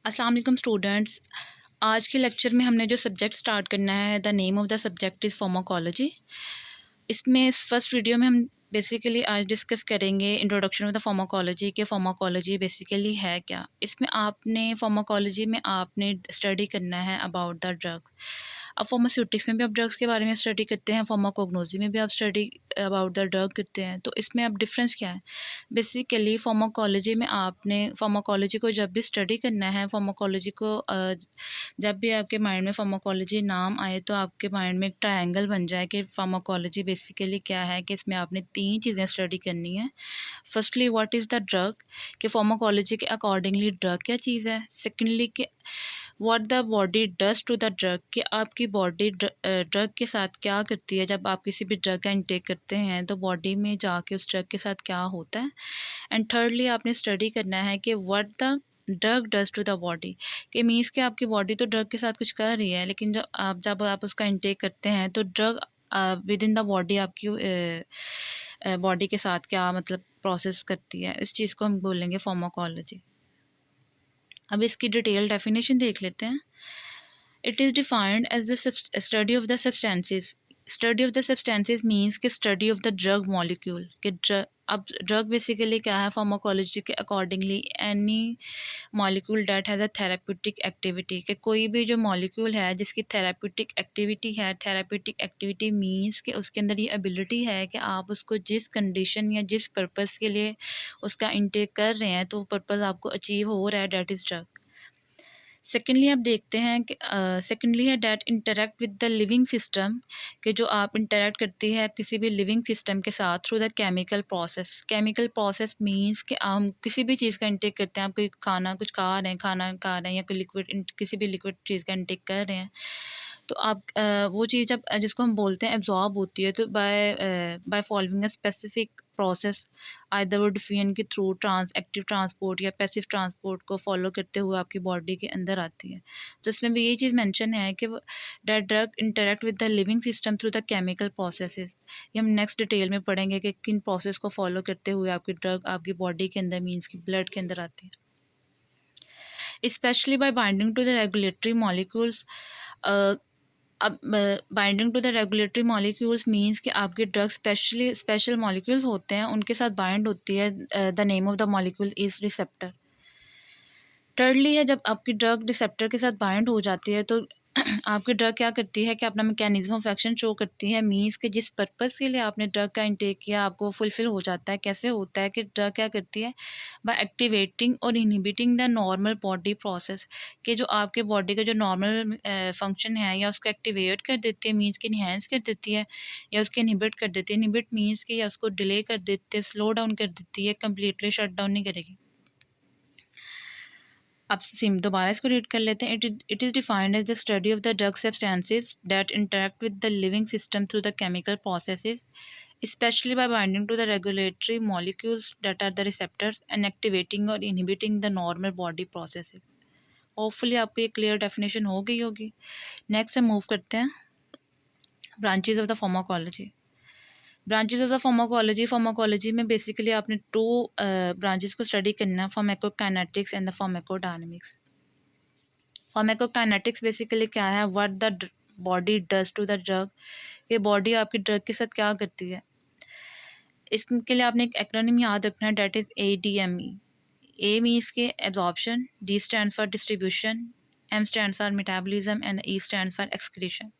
अस्सलाम वालेकुम स्टूडेंट्स। आज के लेक्चर में हमने जो सब्जेक्ट स्टार्ट करना है, the name of the subject is pharmacology. इसमें इस फर्स्ट वीडियो में हम बेसिकली आज डिस्कस करेंगे इंट्रोडक्शन ऑफ द फार्माकोलॉजी कि फार्माकोलॉजी बेसिकली है क्या। इसमें आपने फार्माकोलॉजी में आपने स्टडी करना है अबाउट द ड्रग। अब फार्मास्यूटिक्स में भी आप ड्रग्स के बारे में स्टडी करते हैं, फार्माकोग्नोसी में भी आप स्टडी अबाउट द ड्रग करते हैं। तो इसमें अब डिफरेंस क्या है? बेसिकली फार्माकोलॉजी में आपने फार्माकोलॉजी को जब भी स्टडी करना है, फार्माकोलॉजी को जब भी आपके माइंड में फार्माकोलॉजी नाम आए तो आपके माइंड में एक ट्रायंगल बन जाए कि फार्माकोलॉजी बेसिकली क्या है, कि इसमें आपने 3 चीज़ें स्टडी करनी है। Firstly what is the drug, कि फार्माकोलॉजी के अकॉर्डिंगली ड्रग क्या चीज़ है। सेकेंडली कि what the body does to the drug, कि आपकी बॉडी ड्रग के साथ क्या करती है। जब आप किसी भी ड्रग का इंटेक करते हैं तो बॉडी में जाके उस ड्रग के साथ क्या होता है। एंड थर्डली आपने स्टडी करना है कि what the drug does to the body, कि मीन्स कि आपकी बॉडी तो ड्रग के साथ कुछ कर रही है, लेकिन जब आप उसका इंटेक करते हैं तो drug with in the body आपकी बॉडी के साथ क्या मतलब प्रोसेस करती है। इस चीज़ को हम बोलेंगे फार्माकोलॉजी। अब इसकी डिटेल डेफिनेशन देख लेते हैं। It is defined as the study of the substances. Study of the substances means कि study of the drug molecule, कि अब ड्रग बेसिकली क्या है फार्माकोलॉजी के accordingly, any molecule that has a therapeutic activity, कि कोई भी जो मॉलिक्यूल है जिसकी थेराप्यूटिक एक्टिविटी है। थेराप्यूटिक एक्टिविटी मीन्स कि उसके अंदर ये एबिलिटी है कि आप उसको जिस कंडीशन या जिस पर्पस के लिए उसका इंटेक कर रहे हैं तो वो पर्पस आपको अचीव हो रहा है, डैट इज़ ड्रग। सेकेंडली आप देखते हैं कि सेकेंडली है that interact with the living system, कि जो आप इंटरेक्ट करती है किसी भी लिविंग सिस्टम के साथ through the chemical process. Chemical process means कि हम किसी भी चीज़ का इंटेक करते हैं। आप कोई कुछ खा रहे हैं, खाना खा रहे हैं या कोई लिक्विड किसी भी लिक्विड चीज़ का इंटेक कर रहे हैं, तो आप वो चीज़ जब जिसको हम बोलते हैं एब्जॉर्ब होती है, तो by following a specific process either वो डिफियन के थ्रू एक्टिव ट्रांसपोर्ट या पैसिव ट्रांसपोर्ट को फॉलो करते हुए आपकी बॉडी के अंदर आती है। तो इसमें भी यही चीज़ मेंशन है कि that drug interact with the living system through the chemical processes. ये हम नेक्स्ट डिटेल में पढ़ेंगे कि किन प्रोसेस को फॉलो करते हुए आपकी ड्रग आपकी बॉडी के अंदर मीन्स की ब्लड के अंदर आती है। Specially by binding to the regulatory molecules. अब binding to the regulatory molecules means कि आपके ड्रग स्पेशल मॉलिक्यूल्स होते हैं, उनके साथ बाइंड होती है। The name of the molecule is receptor. Thirdly है जब आपकी ड्रग रिसेप्टर के साथ बाइंड हो जाती है तो आपकी ड्रग क्या करती है कि अपना मैकेनिज्म ऑफ एक्शन शो करती है। मीन्स कि जिस पर्पस के लिए आपने ड्रग का इंटेक किया आपको फुलफ़िल हो जाता है। कैसे होता है कि ड्रग क्या करती है, बाय एक्टिवेटिंग और inhibiting the normal body process, कि जो आपके बॉडी का जो नॉर्मल फंक्शन है या उसको एक्टिवेट कर देती है, मीन्स कि इन्हेंस कर देती है, या उसके इनहिबिट कर देती है। इनहिबिट मीन्स कि या उसको डिले कर देती है, स्लो डाउन कर देती है, कम्प्लीटली शट डाउन नहीं करेगी। अब सिम दोबारा इसको रीड कर लेते हैं। It is defined as the study of the drug substances that interact with the living system through the chemical processes, especially by binding to the regulatory molecules that are the receptors and activating और inhibiting the normal body processes। Hopefully आपको ये clear definition हो गई होगी। Next हम move करते हैं branches of the pharmacology. Branches of the pharmacology में बेसिकली आपने 2 ब्रांचेस को स्टडी करना है, pharmacokinetics and the pharmacodynamics. Pharmacokinetics basically क्या है, what the body does to the drug, ये बॉडी आपकी ड्रग के साथ क्या करती है। इसके लिए आपने एक एक्रोनिम याद रखना है, that is ADME। A means के absorption, D stand for distribution, M stand for metabolism and E stand for excretion.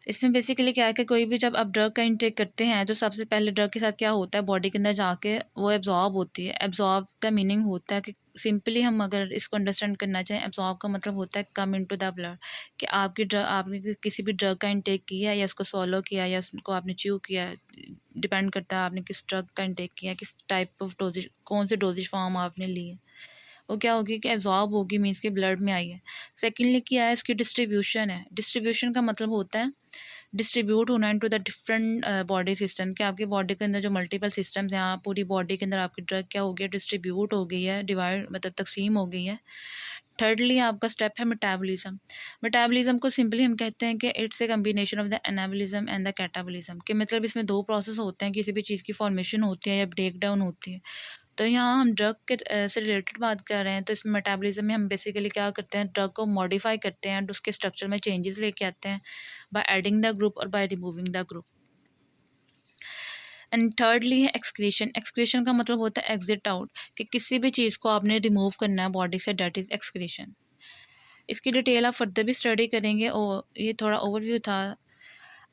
इसमें बेसिकली क्या है कि कोई भी जब आप ड्रग का इंटेक करते हैं तो सबसे पहले ड्रग के साथ क्या होता है, बॉडी के अंदर जाके वो एब्जॉर्ब होती है। एब्जॉर्ब का मीनिंग होता है कि सिंपली हम अगर इसको अंडरस्टैंड करना चाहें, एब्जॉर्ब का मतलब होता है कम इनटू द ब्लड, कि आपने किसी भी ड्रग का इंटेक किया या उसको सॉलो किया या उसको आपने च्यू किया, डिपेंड करता है आपने किस ड्रग का इंटेक किया, किस टाइप ऑफ डोजेज, कौन सी डोजेज फॉर्म आपने ली है, वो क्या होगी कि एब्जॉर्ब होगी, मीन्स के ब्लड में आई है। सेकेंडली क्या है, इसकी डिस्ट्रीब्यूशन है। डिस्ट्रीब्यूशन का मतलब होता है डिस्ट्रीब्यूट होना into the different body system, कि आपकी बॉडी के अंदर जो मल्टीपल सिस्टम्स हैं, आप पूरी बॉडी के अंदर आपकी ड्रग क्या हो गया, डिस्ट्रीब्यूट हो गई है, डिवाइड मतलब तकसीम हो गई है। थर्डली आपका स्टेप है मेटाबॉलिज्म। मेटाबॉलिज्म को सिंपली हम कहते हैं कि it's a combination of the anabolism and the catabolism, के मतलब इसमें 2 प्रोसेस होते हैं, किसी भी चीज़ की फॉर्मेशन होती है या ब्रेक डाउन होती है, तो यहाँ हम ड्रग के से रिलेटेड बात कर रहे हैं, तो इसमें मेटाबॉलिज्म में हम बेसिकली क्या करते हैं, ड्रग को मॉडिफाई करते हैं एंड उसके स्ट्रक्चर में चेंजेस लेके आते हैं बाय एडिंग द ग्रुप और by removing the group. And thirdly है एक्सक्रीशन। एक्सक्रीशन का मतलब होता है एग्जिट आउट, कि किसी भी चीज़ को आपने रिमूव करना है बॉडी से, डेट इज़ एक्सक्रीशन। इसकी डिटेल आप फर्दर भी स्टडी करेंगे और ये थोड़ा ओवरव्यू था।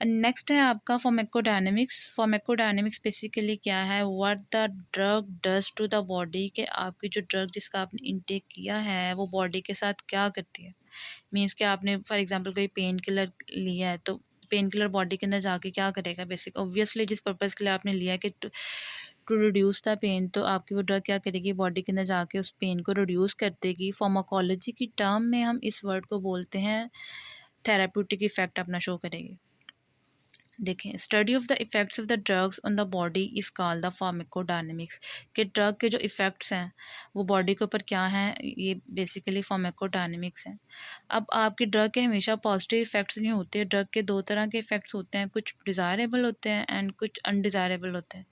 नेक्स्ट है आपका फार्माकोडायनेमिक्स। फार्माकोडायनेमिक्स बेसिकली क्या है, what the drug does to the body, के आपकी जो ड्रग जिसका आपने इनटेक किया है वो बॉडी के साथ क्या करती है। मीन्स कि आपने फॉर एग्जांपल कोई पेन किलर लिया है, तो पेन किलर बॉडी के अंदर जाके क्या करेगा, बेसिक ऑब्वियसली जिस पर्पज़ के लिए आपने लिया है कि टू रिड्यूस द पेन, तो आपकी वो ड्रग क्या करेगी, बॉडी के अंदर जाके उस पेन को रिड्यूस कर देगी। फार्माकोलॉजी की टर्म में हम इस वर्ड को बोलते हैं थेराप्यूटिक इफेक्ट अपना शो करेगी। देखें, study of the effects of the drugs on the body is called the pharmacodynamics, के ड्रग के जो इफ़ेक्ट्स हैं वो बॉडी के ऊपर क्या हैं, ये बेसिकली फार्माकोडायनेमिक्स हैं। अब आपकी ड्रग के हमेशा पॉजिटिव इफ़ेक्ट्स नहीं होते, ड्रग के दो तरह के इफ़ेक्ट्स होते हैं, कुछ डिज़ायरेबल होते हैं एंड कुछ अनडिज़ायरेबल होते हैं।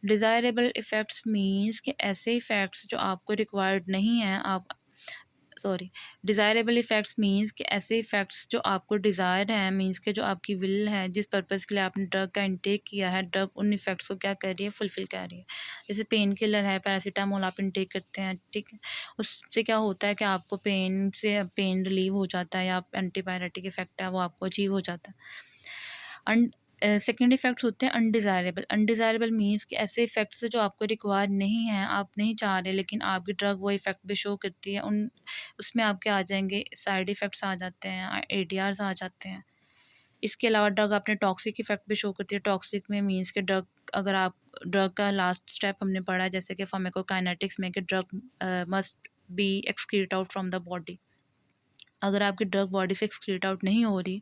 डिज़ायरेबल इफ़ेक्ट्स मीन्स कि ऐसे इफ़ेक्ट्स जो आपको रिक्वायर्ड नहीं हैं, आप सॉरी, डिज़ायरेबल इफ़ेक्ट्स मीन्स कि ऐसे इफ़ेक्ट्स जो आपको डिज़ायर हैं, मीन्स कि जो आपकी विल है, जिस पर्पज़ के लिए आपने ड्रग का इंटेक किया है, ड्रग उन इफ़ेक्ट्स को क्या कर रही है, फुलफ़िल कर रही है। जैसे पेन किलर है, पैरासीटामोल आप इंटेक करते हैं, ठीक है, उससे क्या होता है कि आपको पेन रिलीव हो जाता है, या एंटीपायरेटिक इफ़ेक्ट है वो आपको अचीव हो जाता है। सेकेंड इफ़ेक्ट्स होते हैं अनडिज़ायरेबल। अनडिज़ायरेबल मीन्स कि ऐसे इफ़ेक्ट्स जो आपको रिक्वायर नहीं हैं, आप नहीं चाह रहे, लेकिन आपकी ड्रग वो इफ़ेक्ट भी शो करती है, उसमें आपके आ जाएंगे साइड इफ़ेक्ट्स आ जाते हैं, ADRs आ जाते हैं। इसके अलावा ड्रग अपने टॉक्सिक इफ़ेक्ट भी शो करती है। टॉक्सिक में मीन्स कि ड्रग, अगर आप ड्रग का लास्ट स्टेप हमने पढ़ा है जैसे कि फार्माकोकाइनेटिक्स में, कि drug must be excrete out from the body. अगर आपकी ड्रग बॉडी से एक्सक्रीट आउट नहीं हो रही,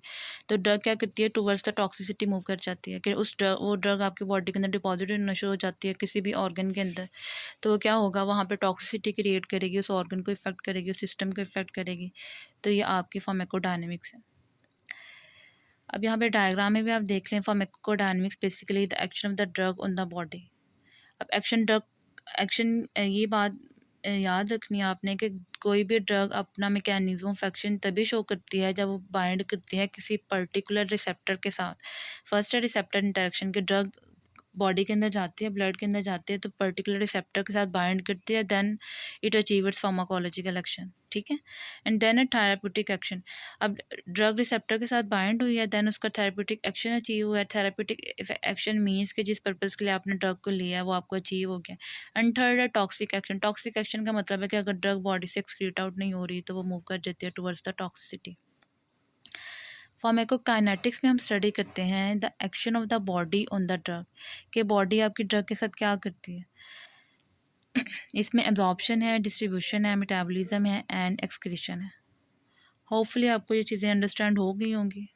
तो ड्रग क्या करती है, टूवर्ड्स द टॉक्सिसिटी मूव कर जाती है, कि वो ड्रग आपकी बॉडी के अंदर डिपॉजिट होना शुरू हो जाती है किसी भी ऑर्गन के अंदर। तो क्या होगा, वहाँ पे टॉक्सिसिटी क्रिएट करेगी, उस ऑर्गन को इफेक्ट करेगी, उस सिस्टम को इफेक्ट करेगी। तो ये आपकी फार्माकोडायनेमिक्स है। अब यहाँ पे डायग्राम में भी आप देख लें, pharmacodynamics basically the action of the drug on the body. अब एक्शन ये बात याद रखनी है आपने, कि कोई भी ड्रग अपना मैकेनिज्म ऑफ एक्शन तभी शो करती है जब वो बाइंड करती है किसी पर्टिकुलर रिसेप्टर के साथ। फर्स्ट है रिसेप्टर इंटरेक्शन, की ड्रग बॉडी के अंदर जाती है, ब्लड के अंदर जाती है, तो पर्टिकुलर रिसेप्टर के साथ बाइंड करती है, then it achieve its pharmacological action, ठीक है। And then a therapeutic action. अब ड्रग रिसेप्टर के साथ बाइंड हुई है, देन उसका थेराप्यूटिक एक्शन अचीव हुआ है। थेराप्यूटिक एक्शन मीन्स कि जिस पर्पज़ के लिए आपने ड्रग को लिया है वो आपको अचीव हो गया। एंड थर्ड है टॉक्सिक एक्शन। टॉक्सिक एक्शन का मतलब है कि अगर ड्रग बॉडी से एक्सक्रीट आउट नहीं हो रही, तो वो मूव कर देती है टुवर्ड्स द टॉक्सिसिटी। फार्माकोकाइनेटिक्स में हम स्टडी करते हैं the action of the body on the drug, कि बॉडी आपकी ड्रग के साथ क्या करती है। इसमें एब्जॉर्प्शन है, डिस्ट्रीब्यूशन है, मेटाबॉलिज्म है एंड एक्सक्रीशन है। होपफुली आपको ये चीज़ें अंडरस्टैंड हो गई होंगी।